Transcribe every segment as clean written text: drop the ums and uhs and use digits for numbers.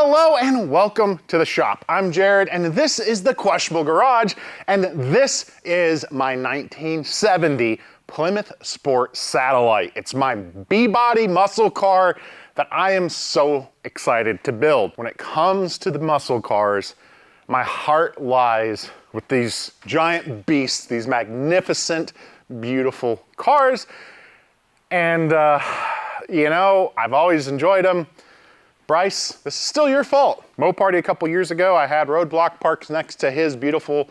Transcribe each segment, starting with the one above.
Hello and welcome to the shop. I'm Jared and this is the Questionable Garage, and this is my 1970 Plymouth Sport Satellite. It's my B-body muscle car that I am so excited to build. When it comes to the muscle cars, my heart lies with these giant beasts, these magnificent, beautiful cars. And you know, I've always enjoyed them. Bryce, this is still your fault. Moparty a couple years ago, I had roadblock parked next to his beautiful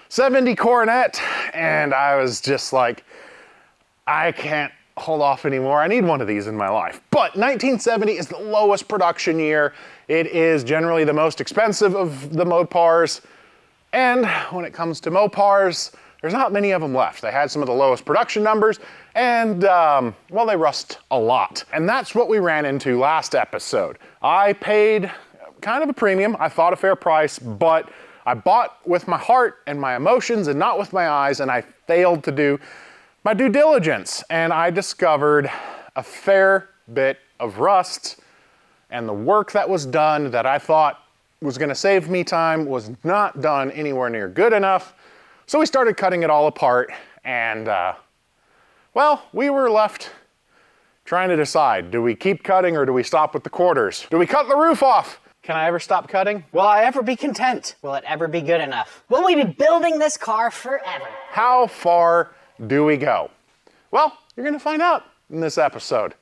70 Coronet, and I was just like, I can't hold off anymore. I need one of these in my life. But 1970 is the lowest production year. It is generally the most expensive of the Mopars. And when it comes to Mopars, there's not many of them left. They had some of the lowest production numbers, and well, they rust a lot. And that's what we ran into last episode. I paid kind of a premium. I thought a fair price, but I bought with my heart and my emotions and not with my eyes, and I failed to do my due diligence. And I discovered a fair bit of rust, and the work that was done that I thought was gonna save me time was not done anywhere near good enough. So we started cutting it all apart, and well, we were left trying to decide, do we keep cutting or do we stop with the quarters? Do we cut the roof off? Can I ever stop cutting? Will I ever be content? Will it ever be good enough? Will we be building this car forever? How far do we go? Well, you're gonna find out in this episode.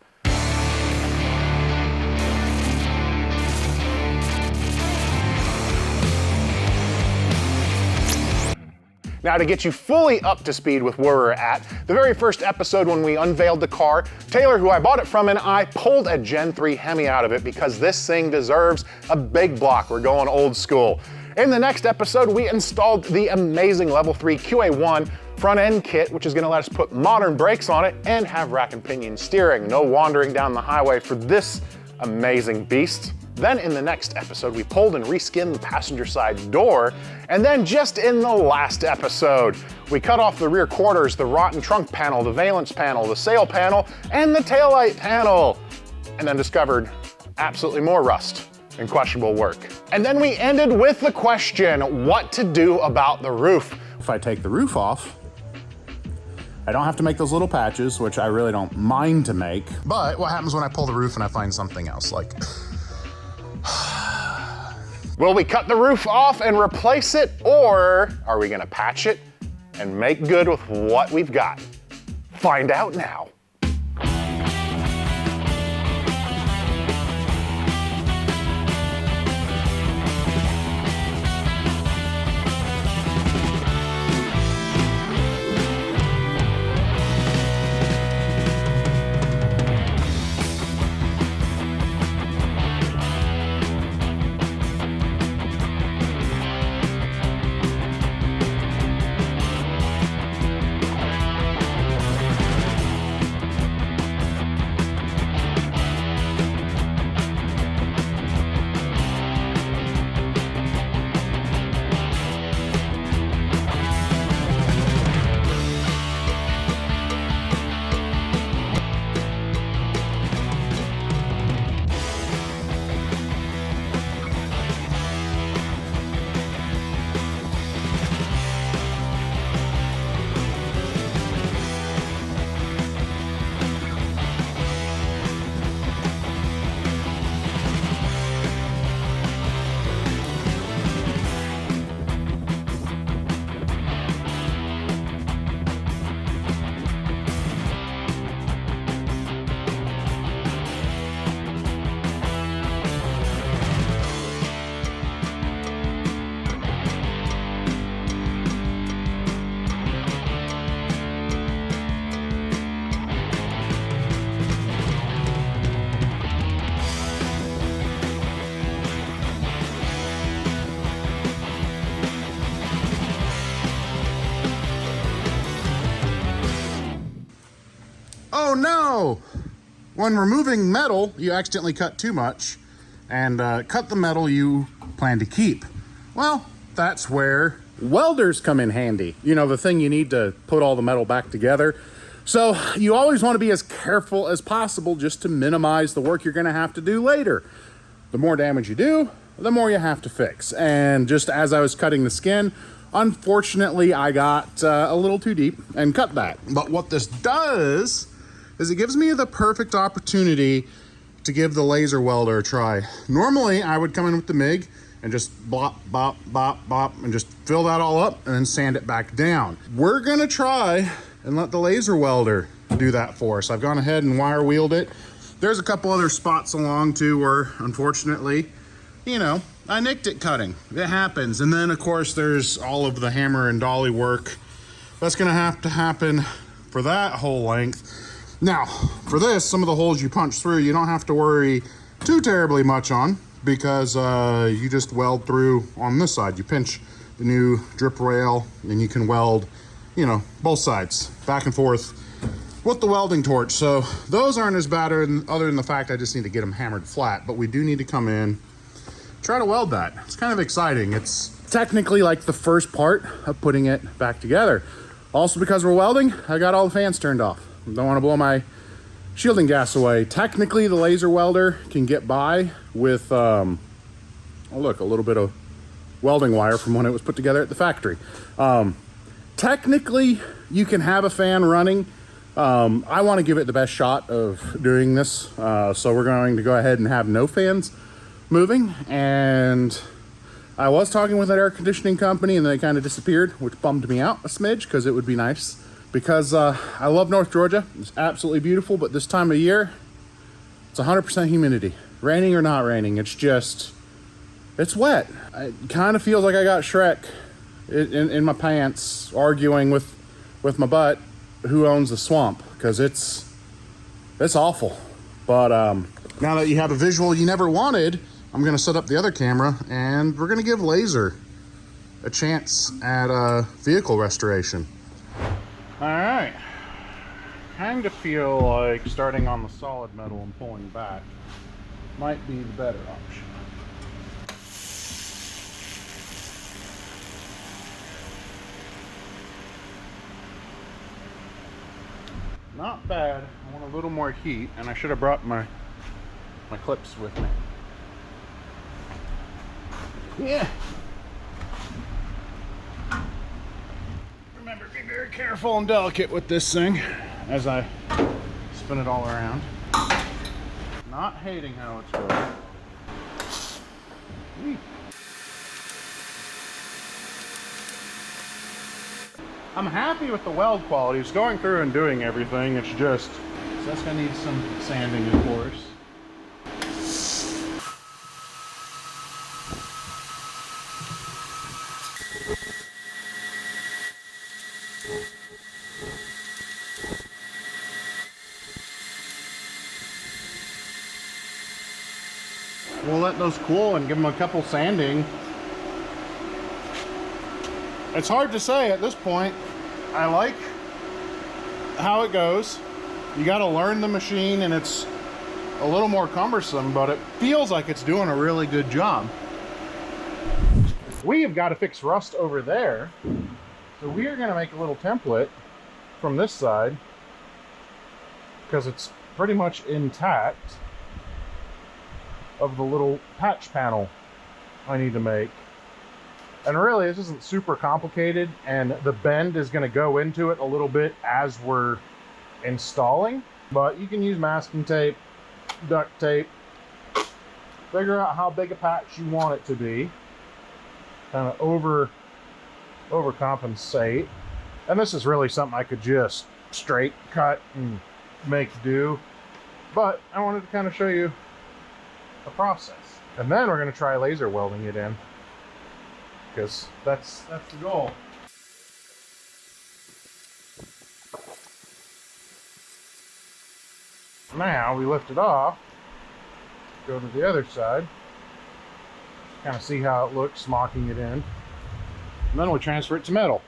Now, to get you fully up to speed with where we're at, the very first episode when we unveiled the car, Taylor, who I bought it from, and I pulled a Gen 3 Hemi out of it because this thing deserves a big block. We're going old school. In the next episode, we installed the amazing Level 3 QA1 front end kit, which is gonna let us put modern brakes on it and have rack and pinion steering. No wandering down the highway for this amazing beast. Then in the next episode, we pulled and reskinned the passenger side door. And then just in the last episode, we cut off the rear quarters, the rotten trunk panel, the valence panel, the sail panel, and the taillight panel. And then discovered absolutely more rust and questionable work. And then we ended with the question, what to do about the roof. If I take the roof off, I don't have to make those little patches, which I really don't mind to make. But what happens when I pull the roof and I find something else? Like, will we cut the roof off and replace it, or are we gonna patch it and make good with what we've got? Find out now. Oh no! When removing metal, you accidentally cut too much and cut the metal you plan to keep. Well, that's where welders come in handy. You know, the thing you need to put all the metal back together. So you always want to be as careful as possible just to minimize the work you're going to have to do later. the more damage you do, the more you have to fix. And just as I was cutting the skin, unfortunately, I got a little too deep and cut that. But what this does is it gives me the perfect opportunity to give the laser welder a try. Normally, I would come in with the MIG and just bop, bop, bop, bop, and just fill that all up and then sand it back down. We're gonna try and let the laser welder do that for us. I've gone ahead and wire wheeled it. There's a couple other spots along too where, unfortunately, you know, I nicked it cutting. It happens. And then of course there's all of the hammer and dolly work. That's gonna have to happen for that whole length. Now, for this, some of the holes you punch through, you don't have to worry too terribly much on, because you just weld through on this side. You pinch the new drip rail and you can weld, you know, both sides, back and forth with the welding torch. So those aren't as bad other than the fact I just need to get them hammered flat, but we do need to come in, try to weld that. It's kind of exciting. It's technically like the first part of putting it back together. Also, because we're welding, I got all the fans turned off. Don't want to blow my shielding gas away. Technically, the laser welder can get by with, oh look, a little bit of welding wire from when it was put together at the factory. Technically, you can have a fan running. I want to give it the best shot of doing this, so we're going to go ahead and have no fans moving. And I was talking with an air conditioning company and they kind of disappeared, which bummed me out a smidge, because it would be nice. Because I love North Georgia. It's absolutely beautiful, but this time of year, it's 100% humidity. Raining or not raining, it's just, it's wet. It kind of feels like I got Shrek in my pants, arguing with my butt who owns the swamp, because it's awful. But now that you have a visual you never wanted, I'm gonna set up the other camera and we're gonna give laser a chance at vehicle restoration. All right, kind of feel like starting on the solid metal and pulling back might be the better option. Not bad. I want a little more heat, and I should have brought my clips with me. Yeah. Remember, be very careful and delicate with this thing as I spin it all around. Not hating how it's going. I'm happy with the weld quality. It's going through and doing everything. It's just, so that's gonna need some sanding, of course. We'll let those cool and give them a couple sanding. It's hard to say at this point. I like how it goes. You got to learn the machine, and it's a little more cumbersome, but it feels like it's doing a really good job. We have got to fix rust over there, so we are going to make a little template from this side because it's pretty much intact of the little patch panel I need to make. And really, this isn't super complicated, and the bend is going to go into it a little bit as we're installing, but you can use masking tape, duct tape, figure out how big a patch you want it to be, kind of overcompensate. And this is really something I could just straight cut and make do, but I wanted to kind of show you the process. And then we're going to try laser welding it in, because that's the goal. Now we lift it off, go to the other side, kind of see how it looks mocking it in, and then we transfer it to metal.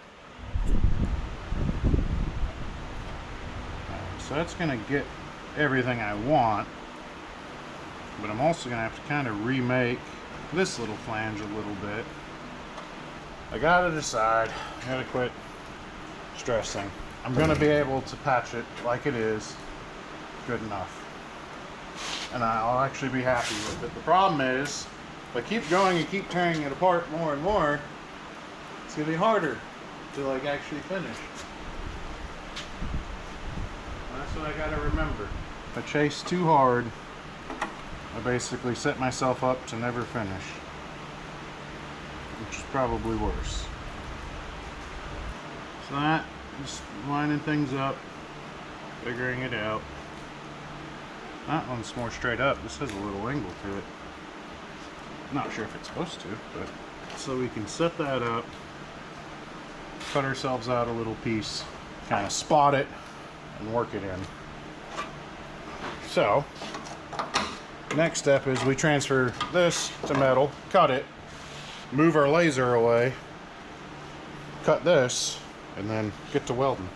So that's going to get everything I want, but I'm also going to have to kind of remake this little flange a little bit. I gotta decide, I gotta quit stressing. I'm gonna be able to patch it like it is good enough. and I'll actually be happy with it. The problem is, if I keep going and keep tearing it apart more and more, it's gonna be harder to like actually finish. That's what I gotta remember. If I chase too hard, I basically set myself up to never finish, which is probably worse. So that, just lining things up, figuring it out. That one's more straight up. This has a little angle to it. Not sure if it's supposed to, but so we can set that up, cut ourselves out a little piece, kind of spot it and work it in. So next step is we transfer this to metal, cut it, move our laser away, cut this, and then get to welding.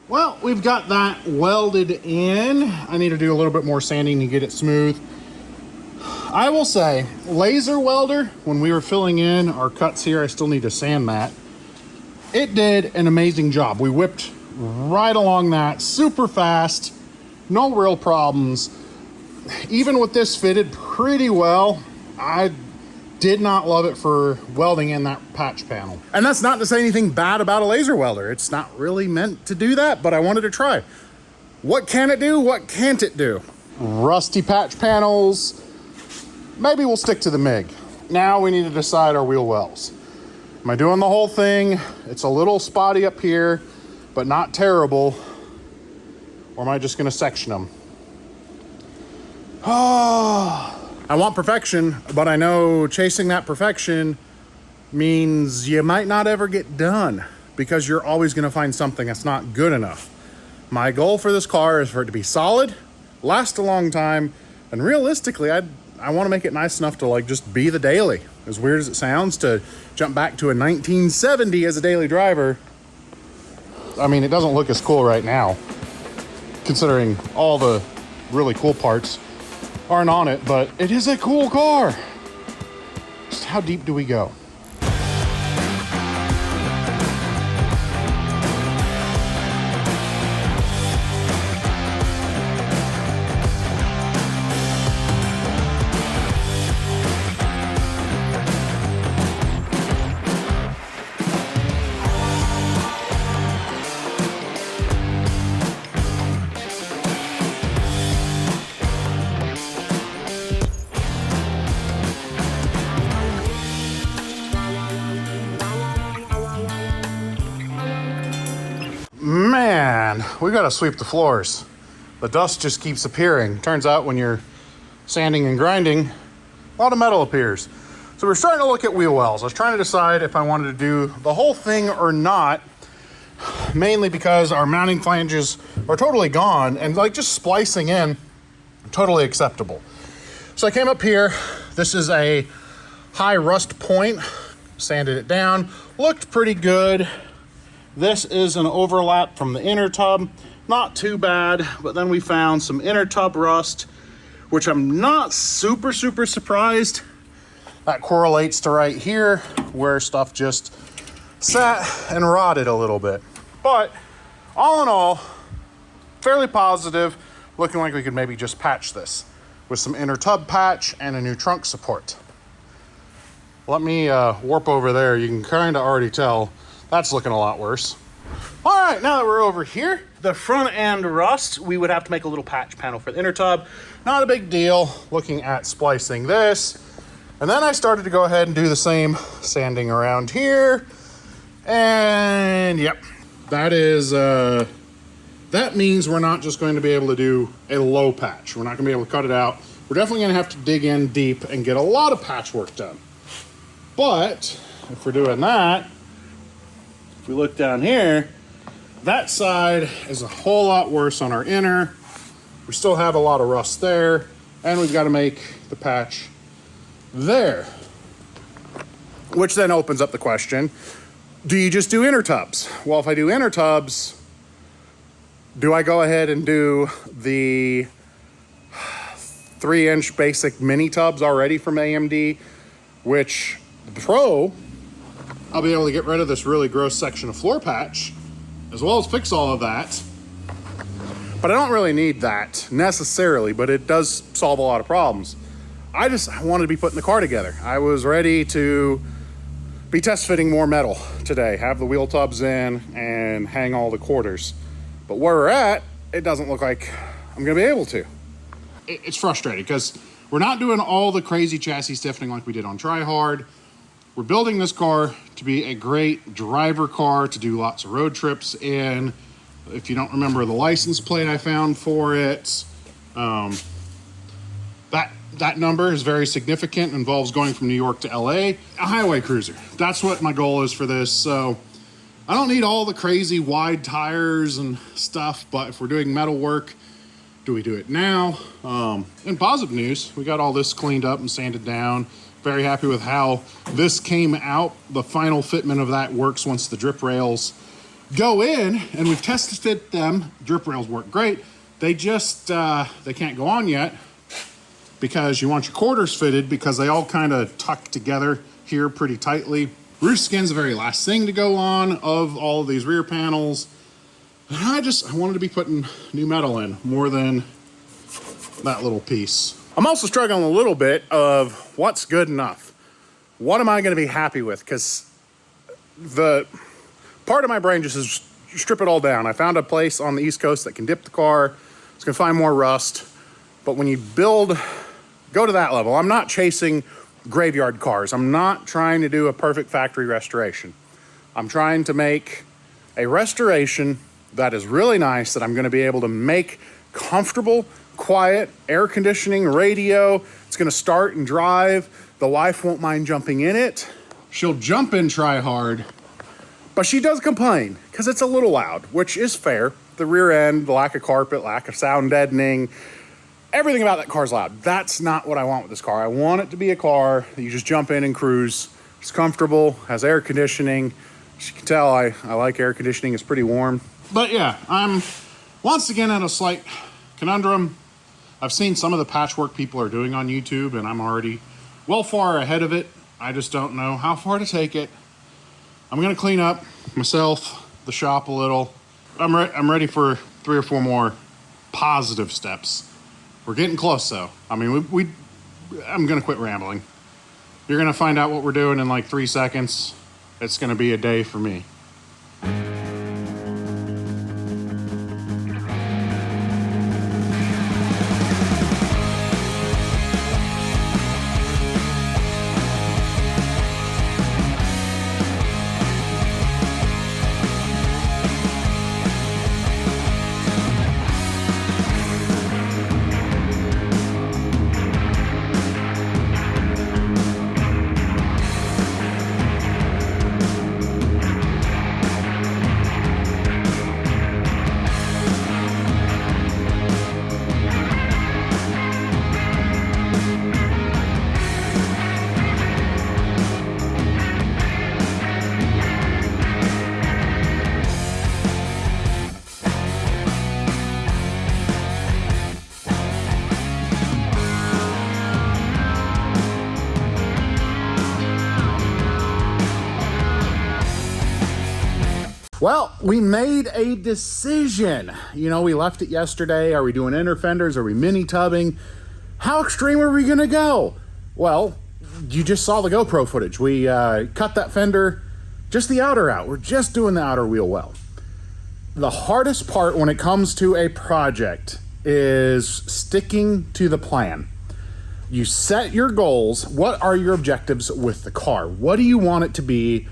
Well, we've got that welded in. I need to do a little bit more sanding to get it smooth. I will say, laser welder, when we were filling in our cuts here, I still need to sand that. It did an amazing job. We whipped right along that, super fast, no real problems. Even with this fitted pretty well, I did not love it for welding in that patch panel. And that's not to say anything bad about a laser welder. It's not really meant to do that, but I wanted to try. What can it do? What can't it do? Rusty patch panels. Maybe we'll stick to the MIG. Now we need to decide our wheel wells. Am I doing the whole thing? It's a little spotty up here, but not terrible. Or am I just gonna section them? Oh. I want perfection, but I know chasing that perfection means you might not ever get done because you're always going to find something that's not good enough. My goal for this car is for it to be solid, last a long time, and realistically, I want to make it nice enough to like just be the daily. As weird as it sounds to jump back to a 1970 as a daily driver, I mean, it doesn't look as cool right now, considering all the really cool parts aren't on it, but it is a cool car. Just how deep do we go? Man, we gotta sweep the floors. The dust just keeps appearing. Turns out when you're sanding and grinding, a lot of metal appears. So we're starting to look at wheel wells. I was trying to decide if I wanted to do the whole thing or not, mainly because our mounting flanges are totally gone and like just splicing in, totally acceptable. So I came up here. This is a high rust point, sanded it down, looked pretty good. This is an overlap from the inner tub, not too bad, but then we found some inner tub rust, which I'm not super surprised. That correlates to right here where stuff just sat and rotted a little bit. But all in all, fairly positive, looking like we could maybe just patch this with some inner tub patch and a new trunk support. Let me warp over there. You can kind of already tell that's looking a lot worse. All right, now that we're over here, the front end rust, we would have to make a little patch panel for the inner tub. Not a big deal, looking at splicing this. And then I started to go ahead and do the same sanding around here And yep, that is, that means we're not just going to be able to do a low patch. We're not gonna be able to cut it out. We're definitely gonna have to dig in deep and get a lot of patchwork done. But if we're doing that, if we look down here, that side is a whole lot worse on our inner. We still have a lot of rust there, and we've got to make the patch there. Which then opens up the question, do you just do inner tubs? Well, if I do inner tubs, do I go ahead and do the 3-inch basic mini tubs already from AMD, which the Pro, I'll be able to get rid of this really gross section of floor patch, as well as fix all of that. But I don't really need that necessarily, but it does solve a lot of problems. I wanted to be putting the car together. I was ready to be test fitting more metal today, have the wheel tubs in and hang all the quarters. But where we're at, it doesn't look like I'm gonna be able to. It's frustrating because we're not doing all the crazy chassis stiffening like we did on Try Hard. We're building this car to be a great driver car to do lots of road trips in. If you don't remember the license plate I found for it, that number is very significant, involves going from New York to LA. A highway cruiser, that's what my goal is for this. So I don't need all the crazy wide tires and stuff, but if we're doing metal work, do we do it now? In positive news, we got all this cleaned up and sanded down. Very happy with how this came out. The final fitment of that works once the drip rails go in, and we've tested fit them. Drip rails work great. They just, they can't go on yet because you want your quarters fitted because they all kind of tuck together here pretty tightly. Roof skin's the very last thing to go on of all of these rear panels. And I wanted to be putting new metal in more than that little piece. I'm also struggling a little bit of what's good enough. What am I gonna be happy with? Because the part of my brain just is strip it all down. I found a place on the East Coast that can dip the car. It's gonna find more rust. But when you build, go to that level. I'm not chasing graveyard cars. I'm not trying to do a perfect factory restoration. I'm trying to make a restoration that is really nice, that I'm gonna be able to make comfortable, quiet, air conditioning, radio. It's gonna start and drive. The wife won't mind jumping in it. She'll jump in Try Hard, but she does complain because it's a little loud, which is fair. The rear end, the lack of carpet, lack of sound deadening, everything about that car's loud. That's not what I want with this car. I want it to be a car that you just jump in and cruise. It's comfortable, has air conditioning. As you can tell, I like air conditioning. It's pretty warm. But yeah, I'm once again at a slight conundrum. I've seen some of the patchwork people are doing on YouTube, and I'm already well far ahead of it. I just don't know how far to take it. I'm gonna clean up myself, the shop a little. I'm ready for 3 or 4 more positive steps. We're getting close though. I mean, I'm gonna quit rambling. You're gonna find out what we're doing in like 3 seconds. It's gonna be a day for me. Well, we made a decision. You know, we left it yesterday. Are we doing inner fenders? Are we mini tubbing? How extreme are we gonna go? Well, you just saw the GoPro footage. We cut that fender, just the outer out. We're just doing the outer wheel well. The hardest part when it comes to a project is sticking to the plan. You set your goals. What are your objectives with the car? What do you want it to be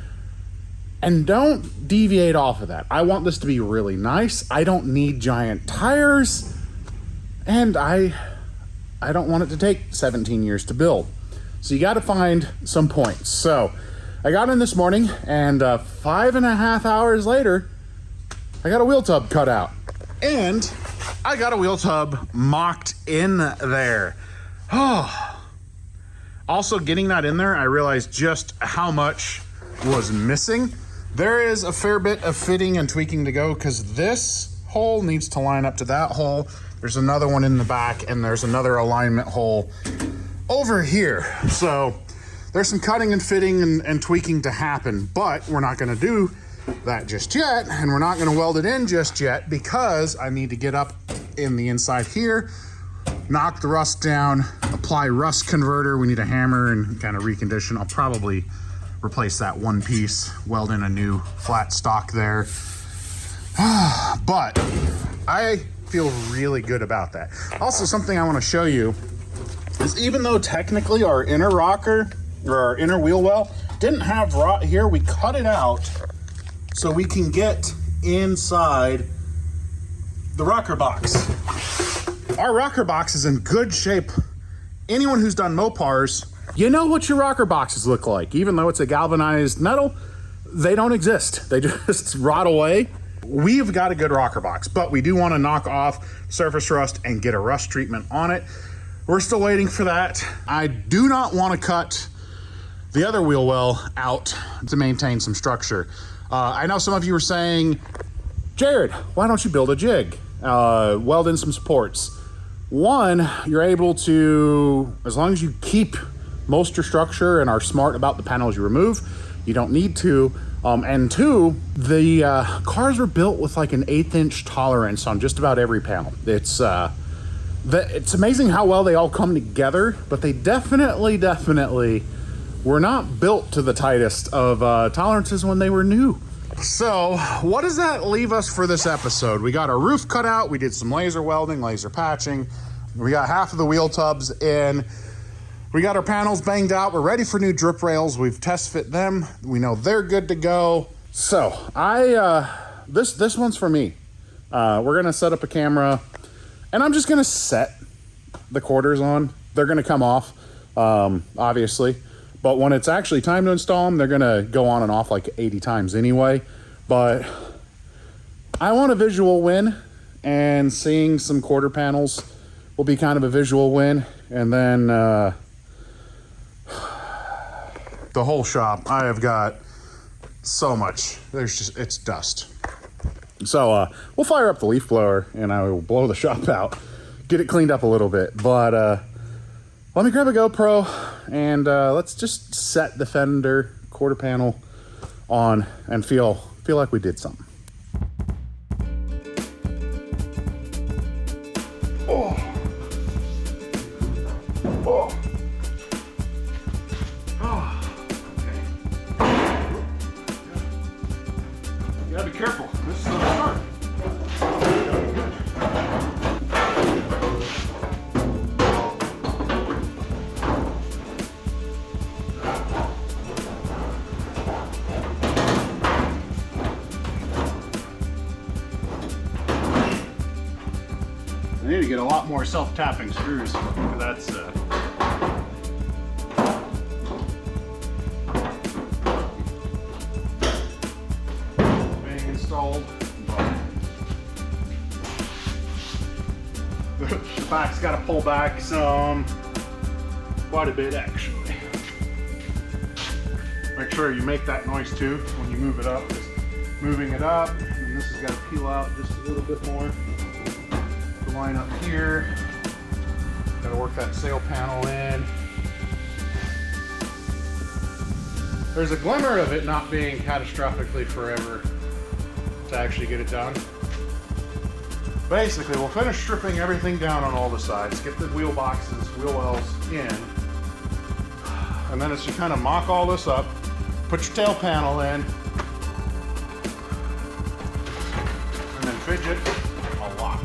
And don't deviate off of that. I want this to be really nice. I don't need giant tires. And I don't want it to take 17 years to build. So you got to find some points. So I got in this morning, and 5.5 hours later, I got a wheel tub cut out. And I got a wheel tub mocked in there. Oh. Also, getting that in there, I realized just how much was missing. There is a fair bit of fitting and tweaking to go because this hole needs to line up to that hole. There's another one in the back, and there's another alignment hole over here. So there's some cutting and fitting and tweaking to happen, but we're not gonna do that just yet, and we're not gonna weld it in just yet because I need to get up in the inside here, knock the rust down, apply rust converter. We need a hammer and kind of recondition. I'll probably replace that one piece, weld in a new flat stock there. But I feel really good about that. Also, something I want to show you is even though technically our inner rocker or our inner wheel well didn't have rot here, we cut it out so we can get inside the rocker box. Our rocker box is in good shape. Anyone who's done Mopars, you know what your rocker boxes look like. Even though it's a galvanized metal, they don't exist. They just rot away. We've got a good rocker box, but we do want to knock off surface rust and get a rust treatment on it. We're still waiting for that. I do not want to cut the other wheel well out to maintain some structure. I know some of you were saying, Jared, why don't you build a jig? Weld in some supports. One, you're able to, as long as you keep most of your structure and are smart about the panels you remove, you don't need to. And two, the cars were built with like an 1/8 inch tolerance on just about every panel. It's amazing how well they all come together, but they definitely were not built to the tightest of tolerances when they were new. So what does that leave us for this episode? We got our roof cut out. We did some laser welding, laser patching. We got half of the wheel tubs in. We got our panels banged out. We're ready for new drip rails. We've test fit them. We know they're good to go. So this one's for me. We're gonna set up a camera and I'm just gonna set the quarters on. They're gonna come off, obviously. But when it's actually time to install them, they're gonna go on and off like 80 times anyway. But I want a visual win, and seeing some quarter panels will be kind of a visual win. And then the whole shop, I have got so much. It's dust. So we'll fire up the leaf blower and I will blow the shop out, get it cleaned up a little bit. But let me grab a GoPro and let's just set the fender quarter panel on and feel like we did something. Oh. Oh. Oh. Okay. You gotta be careful. This is the start. I need to get a lot more self-tapping screws. That's being installed. The back's got to pull back some, quite a bit actually. Make sure you make that noise too when you move it up. Just moving it up, and this has got to peel out just a little bit more. Line up here. Got to work that sail panel in. There's a glimmer of it not being catastrophically forever to actually get it done. Basically, we'll finish stripping everything down on all the sides, get the wheel boxes, wheel wells in, and then as you kind of mock all this up, put your tail panel in, and then fidget a lot.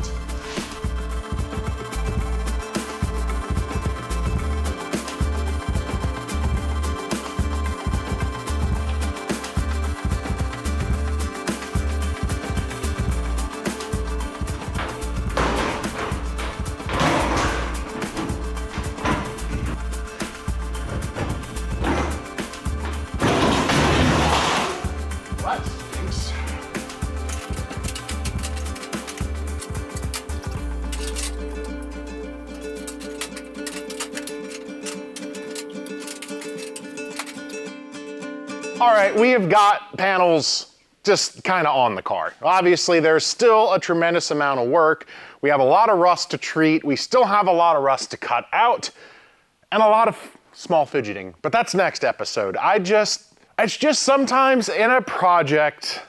All right, we have got panels just kind of on the car. Obviously, there's still a tremendous amount of work. We have a lot of rust to treat. We still have a lot of rust to cut out and a lot of small fidgeting, but that's next episode. It's just sometimes in a project,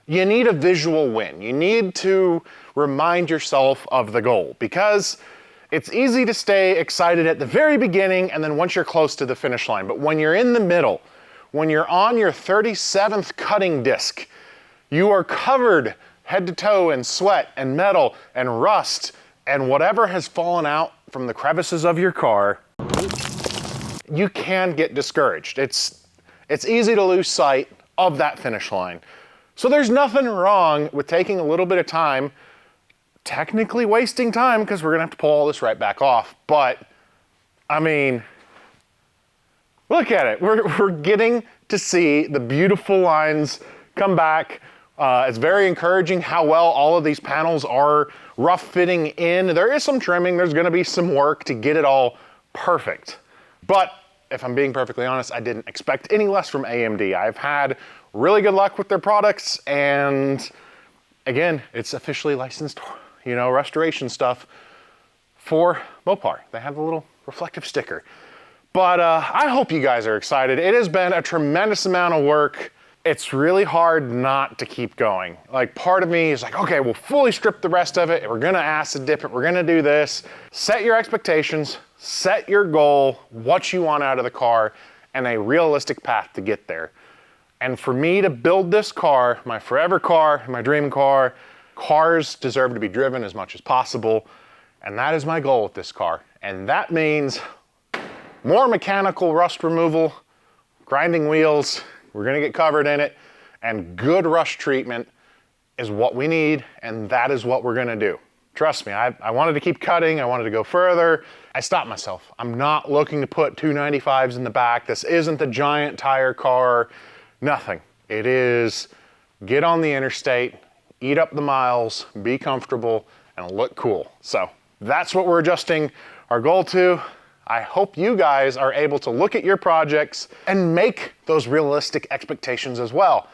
you need a visual win. You need to remind yourself of the goal, because it's easy to stay excited at the very beginning and then once you're close to the finish line. But when you're in the middle, when you're on your 37th cutting disc, you are covered head to toe in sweat and metal and rust and whatever has fallen out from the crevices of your car, you can get discouraged. It's easy to lose sight of that finish line. So there's nothing wrong with taking a little bit of time, technically wasting time because we're gonna have to pull all this right back off. But I mean, look at it. We're getting to see the beautiful lines come back. It's very encouraging how well all of these panels are rough fitting in. There is some trimming. There's gonna be some work to get it all perfect. But if I'm being perfectly honest, I didn't expect any less from AMD. I've had really good luck with their products, and again, it's officially licensed, restoration stuff for Mopar. They have the little reflective sticker. But I hope you guys are excited. It has been a tremendous amount of work. It's really hard not to keep going. Like, part of me is like, okay, we'll fully strip the rest of it. We're gonna acid dip it. We're gonna do this. Set your expectations, set your goal, what you want out of the car, and a realistic path to get there. And for me to build this car, my forever car, my dream car, cars deserve to be driven as much as possible. And that is my goal with this car. And that means more mechanical rust removal, grinding wheels, we're gonna get covered in it, and good rust treatment is what we need, and that is what we're gonna do. Trust me, I wanted to keep cutting, I wanted to go further. I stopped myself. I'm not looking to put 295s in the back. This isn't the giant tire car, nothing. It is get on the interstate, eat up the miles, be comfortable, and look cool. So that's what we're adjusting our goal to. I hope you guys are able to look at your projects and make those realistic expectations as well.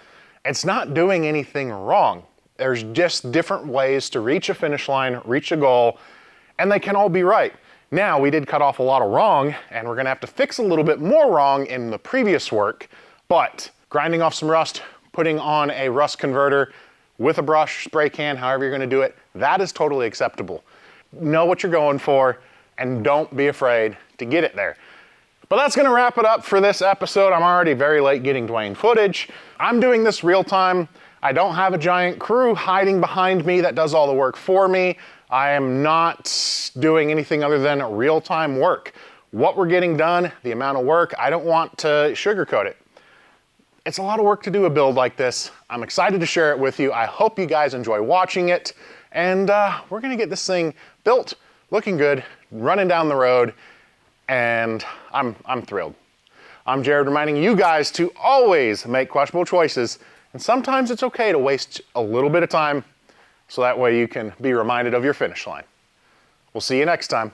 It's not doing anything wrong. There's just different ways to reach a finish line, reach a goal, and they can all be right. Now, we did cut off a lot of wrong, and we're gonna have to fix a little bit more wrong in the previous work, but grinding off some rust, putting on a rust converter with a brush, spray can, however you're gonna do it, that is totally acceptable. Know what you're going for, and don't be afraid to get it there. But that's gonna wrap it up for this episode. I'm already very late getting Dwayne footage. I'm doing this real time. I don't have a giant crew hiding behind me that does all the work for me. I am not doing anything other than real-time work. What we're getting done, the amount of work, I don't want to sugarcoat it. It's a lot of work to do a build like this. I'm excited to share it with you. I hope you guys enjoy watching it. And we're gonna get this thing built, looking good, running down the road, and I'm thrilled. I'm Jared, reminding you guys to always make questionable choices, and sometimes it's okay to waste a little bit of time so that way you can be reminded of your finish line. We'll see you next time.